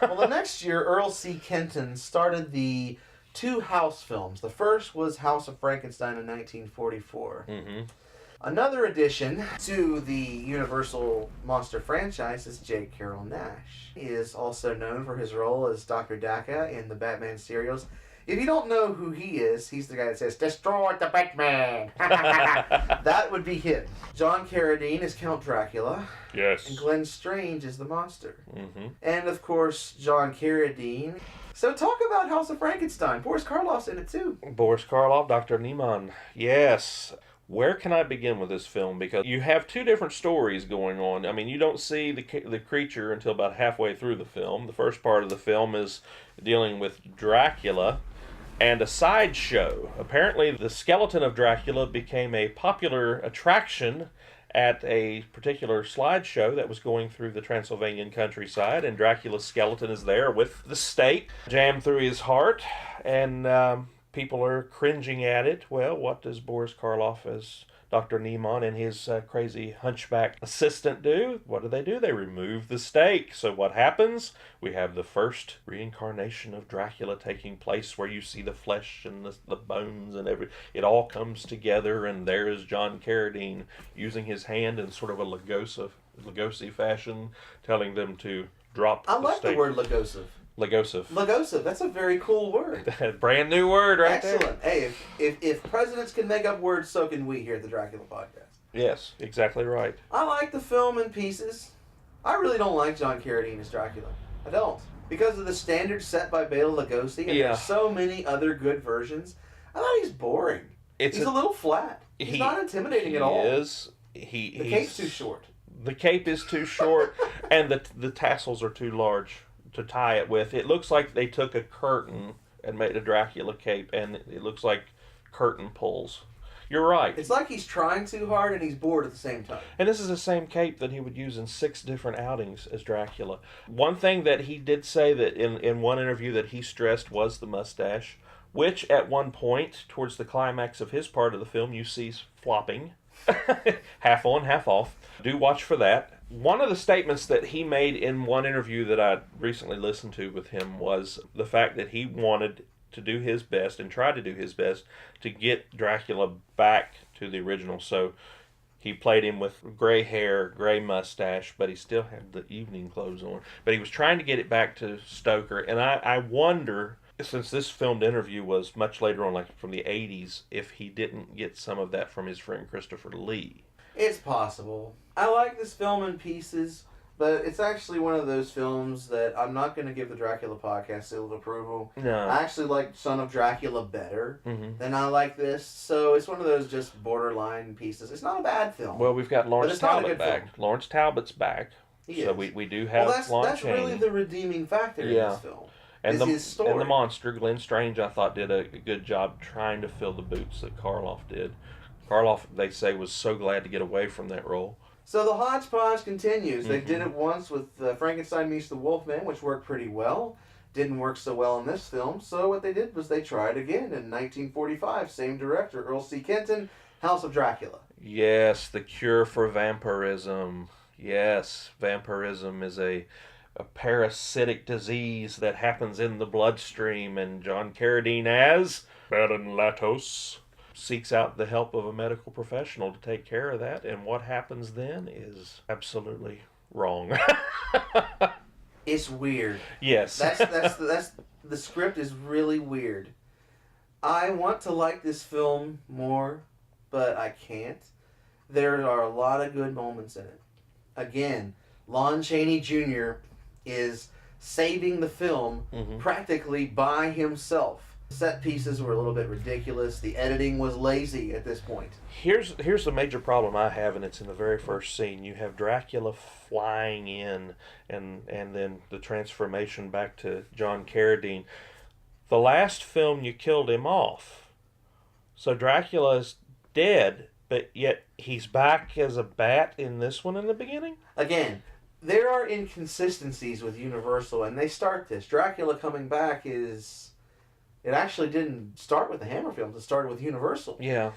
Well, the next year, Earl C. Kenton started the 2 House films. The first was House of Frankenstein in 1944. Mm-hmm. Another addition to the Universal Monster franchise is J. Carrol Naish. He is also known for his role as Dr. Dacca in the Batman serials. If you don't know who he is, he's the guy that says, "Destroy the Batman!" That would be him. John Carradine is Count Dracula. Yes. And Glenn Strange is the monster. Mm-hmm. And, of course, John Carradine. So talk about House of Frankenstein. Boris Karloff's in it, too. Boris Karloff, Dr. Niemann. Yes. Where can I begin with this film? Because you have 2 different stories going on. I mean, you don't see the creature until about halfway through the film. The first part of the film is dealing with Dracula and a sideshow. Apparently, the skeleton of Dracula became a popular attraction at a particular slideshow that was going through the Transylvanian countryside, and Dracula's skeleton is there with the stake jammed through his heart, and people are cringing at it. Well, what does Boris Karloff as Dr. Niemann and his crazy hunchback assistant do? What do? They remove the stake. So what happens? We have the first reincarnation of Dracula taking place, where you see the flesh and the bones and it all comes together, and there is John Carradine using his hand in sort of a Lugosi fashion, telling them to drop the stake. I like the word Lugosive. Lugosive. That's a very cool word. Brand new word right Excellent. there. Hey, if presidents can make up words, so can we here at the Dracula Podcast. Yes, exactly right. I like the film in pieces. I really don't like John Carradine as Dracula. I don't. Because of the standards set by Bela Lugosi, and there's so many other good versions. I thought he's boring. He's a little flat. He's not intimidating at all. The cape's too short. The cape is too short, and the tassels are too large to tie it with. It looks like they took a curtain and made a Dracula cape, and it looks like curtain pulls. You're right. It's like he's trying too hard and he's bored at the same time. And this is the same cape that he would use in 6 different outings as Dracula. One thing that he did say that in one interview that he stressed was the mustache, which at one point, towards the climax of his part of the film, you see flopping. Half on, half off. Do watch for that. One of the statements that he made in one interview that I recently listened to with him was the fact that he wanted to do his best and try to do his best to get Dracula back to the original. So he played him with gray hair, gray mustache, but he still had the evening clothes on. But he was trying to get it back to Stoker. And I wonder, since this filmed interview was much later on, like from the 80s, if he didn't get some of that from his friend Christopher Lee. It's possible. I like this film in pieces, but it's actually one of those films that I'm not going to give the Dracula Podcast seal of approval. No. I actually like Son of Dracula better than I like this, so it's one of those just borderline pieces. It's not a bad film. Well, we've got Lawrence Talbot back. Film. Lawrence Talbot's back. So we do have that's really the redeeming factor in this film. And his story. And the monster, Glenn Strange, I thought did a good job trying to fill the boots that Karloff did. Karloff, they say, was so glad to get away from that role. So the hodgepodge continues. They did it once with Frankenstein Meets the Wolfman, which worked pretty well. Didn't work so well in this film. So what they did was they tried again in 1945. Same director, Earl C. Kenton, House of Dracula. Yes, the cure for vampirism. Yes, vampirism is a parasitic disease that happens in the bloodstream, and John Carradine as Baron Latos seeks out the help of a medical professional to take care of that, and what happens then is absolutely wrong. It's weird. Yes. That's the script is really weird. I want to like this film more, but I can't. There are a lot of good moments in it. Again, Lon Chaney Jr. is saving the film practically by himself. Set pieces were a little bit ridiculous. The editing was lazy at this point. Here's the major problem I have, and it's in the very first scene. You have Dracula flying in, and then the transformation back to John Carradine. The last film you killed him off. So Dracula's dead, but yet he's back as a bat in this one in the beginning? Again, there are inconsistencies with Universal, and they start this. Dracula coming back is... It actually didn't start with the Hammer films. It started with Universal. Yeah.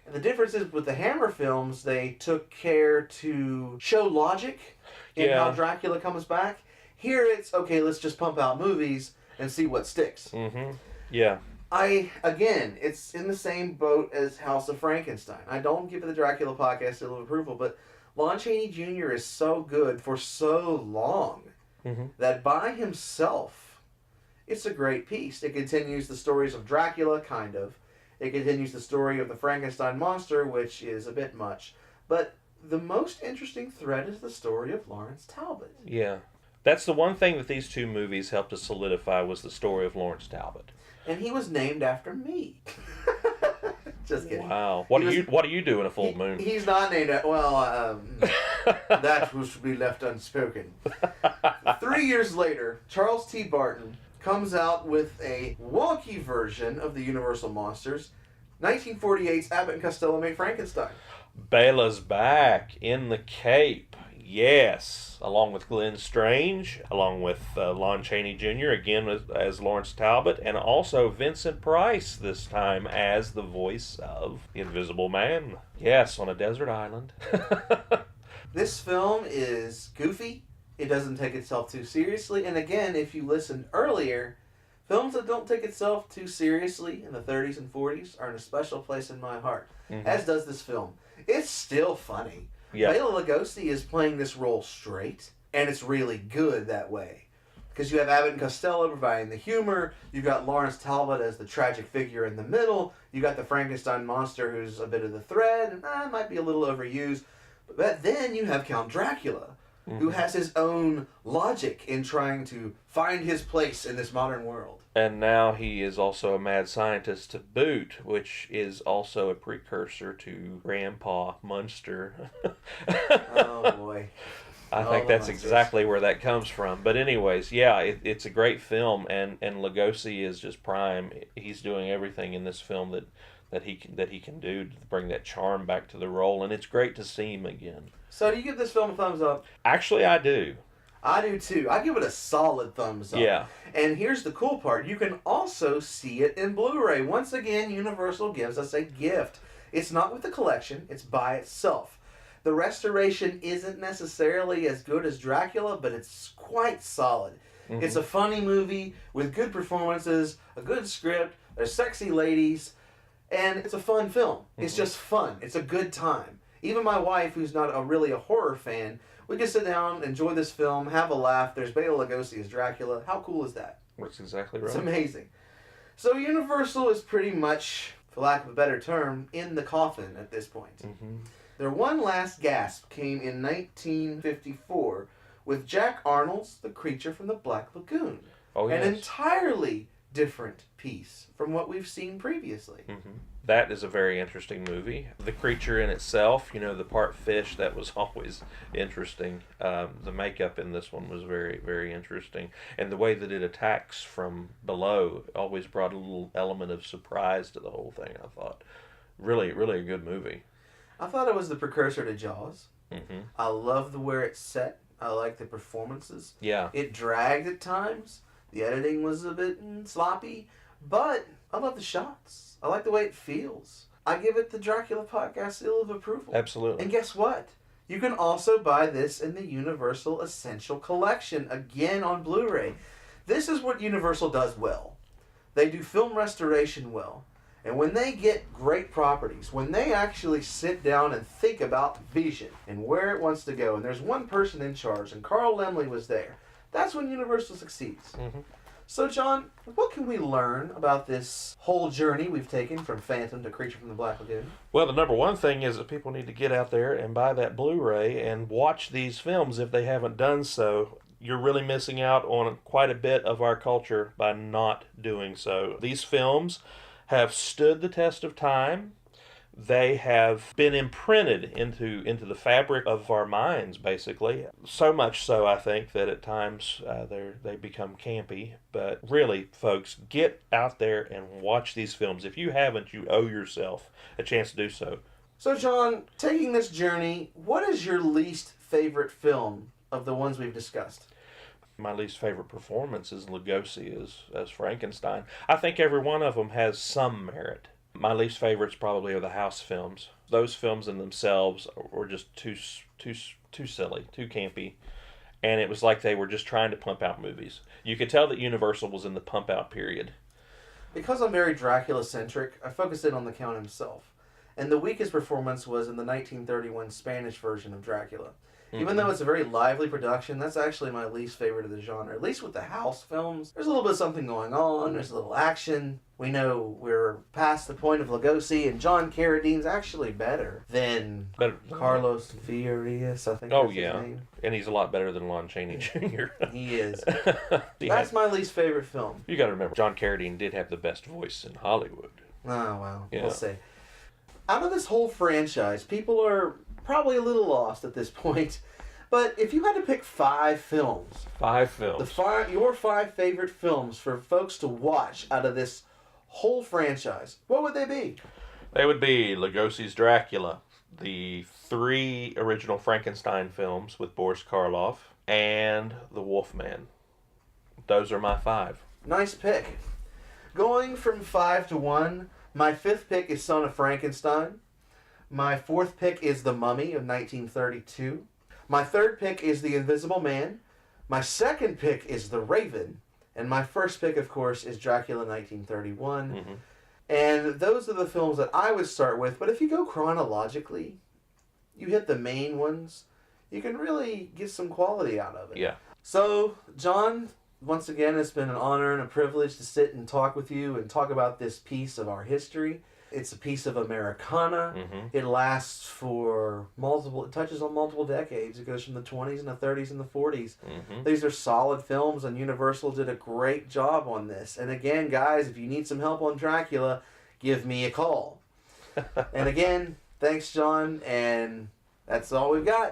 And the difference is with the Hammer films, they took care to show logic in how Dracula comes back. Here it's, okay, let's just pump out movies and see what sticks. Mm-hmm. Yeah. Again, it's in the same boat as House of Frankenstein. I don't give the Dracula Podcast seal of approval, but Lon Chaney Jr. is so good for so long that by himself, it's a great piece. It continues the stories of Dracula, kind of. It continues the story of the Frankenstein monster, which is a bit much. But the most interesting thread is the story of Lawrence Talbot. Yeah. That's the one thing that these two movies helped to solidify was the story of Lawrence Talbot. And he was named after me. Just kidding. Wow. What do you do in a full moon? He's not named after... Well, that should be left unspoken. 3 years later, Charles T. Barton comes out with a wonky version of the Universal Monsters, 1948's Abbott and Costello Make Frankenstein. Bela's back in the Cape. Yes. Along with Glenn Strange, along with Lon Chaney Jr., again as Lawrence Talbot, and also Vincent Price this time as the voice of the Invisible Man. Yes, on a desert island. This film is goofy. It doesn't take itself too seriously. And again, if you listened earlier, films that don't take itself too seriously in the 30s and 40s are in a special place in my heart, as does this film. It's still funny. Yeah. Bela Lugosi is playing this role straight, and it's really good that way. Because you have Abbott and Costello providing the humor, you've got Lawrence Talbot as the tragic figure in the middle, you got the Frankenstein monster who's a bit of the thread, and might be a little overused, but then you have Count Dracula, who has his own logic in trying to find his place in this modern world. And now he is also a mad scientist to boot, which is also a precursor to Grandpa Munster. Oh, boy. I think that's exactly where that comes from. But anyways, yeah, it's a great film, and Lugosi is just prime. He's doing everything in this film that he can do to bring that charm back to the role, and it's great to see him again. So do you give this film a thumbs up? Actually, I do. I do too. I give it a solid thumbs up. Yeah. And here's the cool part. You can also see it in Blu-ray. Once again, Universal gives us a gift. It's not with the collection. It's by itself. The restoration isn't necessarily as good as Dracula, but it's quite solid. It's a funny movie with good performances, a good script, there's sexy ladies, and it's a fun film. It's just fun. It's a good time. Even my wife, who's not really a horror fan, we can sit down, enjoy this film, have a laugh. There's Bela Lugosi as Dracula. How cool is that? That's exactly right. It's amazing. So Universal is pretty much, for lack of a better term, in the coffin at this point. Their one last gasp came in 1954 with Jack Arnold's The Creature from the Black Lagoon. Oh, yes. An entirely different piece from what we've seen previously. That is a very interesting movie. The creature in itself, the part fish, that was always interesting. The makeup in this one was very, very interesting. And the way that it attacks from below always brought a little element of surprise to the whole thing, I thought. Really, really a good movie. I thought it was the precursor to Jaws. I love where it's set. I like the performances. Yeah. It dragged at times. The editing was a bit sloppy. But I love the shots. I like the way it feels. I give it the Dracula Podcast seal of approval. Absolutely. And guess what? You can also buy this in the Universal Essential Collection, again on Blu-ray. This is what Universal does well. They do film restoration well. And when they get great properties, when they actually sit down and think about vision and where it wants to go, and there's one person in charge, and Carl Laemmle was there, that's when Universal succeeds. So, John, what can we learn about this whole journey we've taken from Phantom to Creature from the Black Lagoon? Well, the number one thing is that people need to get out there and buy that Blu-ray and watch these films if they haven't done so. You're really missing out on quite a bit of our culture by not doing so. These films have stood the test of time. They have been imprinted into the fabric of our minds, basically. So much so, I think, that at times they become campy. But really, folks, get out there and watch these films. If you haven't, you owe yourself a chance to do so. So, John, taking this journey, what is your least favorite film of the ones we've discussed? My least favorite performance is Lugosi as Frankenstein. I think every one of them has some merit. My least favorites probably are the house films. Those films in themselves were just too silly, too campy. And it was like they were just trying to pump out movies. You could tell that Universal was in the pump out period. Because I'm very Dracula-centric, I focused in on the Count himself. And the weakest performance was in the 1931 Spanish version of Dracula. Even though it's a very lively production, that's actually my least favorite of the genre. At least with the House films, there's a little bit of something going on, there's a little action. We know we're past the point of Lugosi, and John Carradine's actually better than Carlos Furias, I think that's his name. And he's a lot better than Lon Chaney Jr. He is. That's my least favorite film. You got to remember, John Carradine did have the best voice in Hollywood. Oh, well, we'll see. Out of this whole franchise, people are probably a little lost at this point. But if you had to pick 5 films. 5 films. Your 5 favorite films for folks to watch out of this whole franchise, what would they be? They would be Lugosi's Dracula, the 3 original Frankenstein films with Boris Karloff, and The Wolfman. Those are my 5. Nice pick. Going from 5 to 1, my 5th pick is Son of Frankenstein. My 4th pick is The Mummy of 1932. My 3rd pick is The Invisible Man. My 2nd pick is The Raven. And my 1st pick, of course, is Dracula 1931. Mm-hmm. And those are the films that I would start with. But if you go chronologically, you hit the main ones, you can really get some quality out of it. Yeah. So, John, once again, it's been an honor and a privilege to sit and talk with you and talk about this piece of our history. It's a piece of Americana. Mm-hmm. It lasts for it touches on multiple decades. It goes from the 20s and the 30s and the 40s. Mm-hmm. These are solid films, and Universal did a great job on this. And again, guys, if you need some help on Dracula, give me a call. And again, thanks, John, and that's all we've got.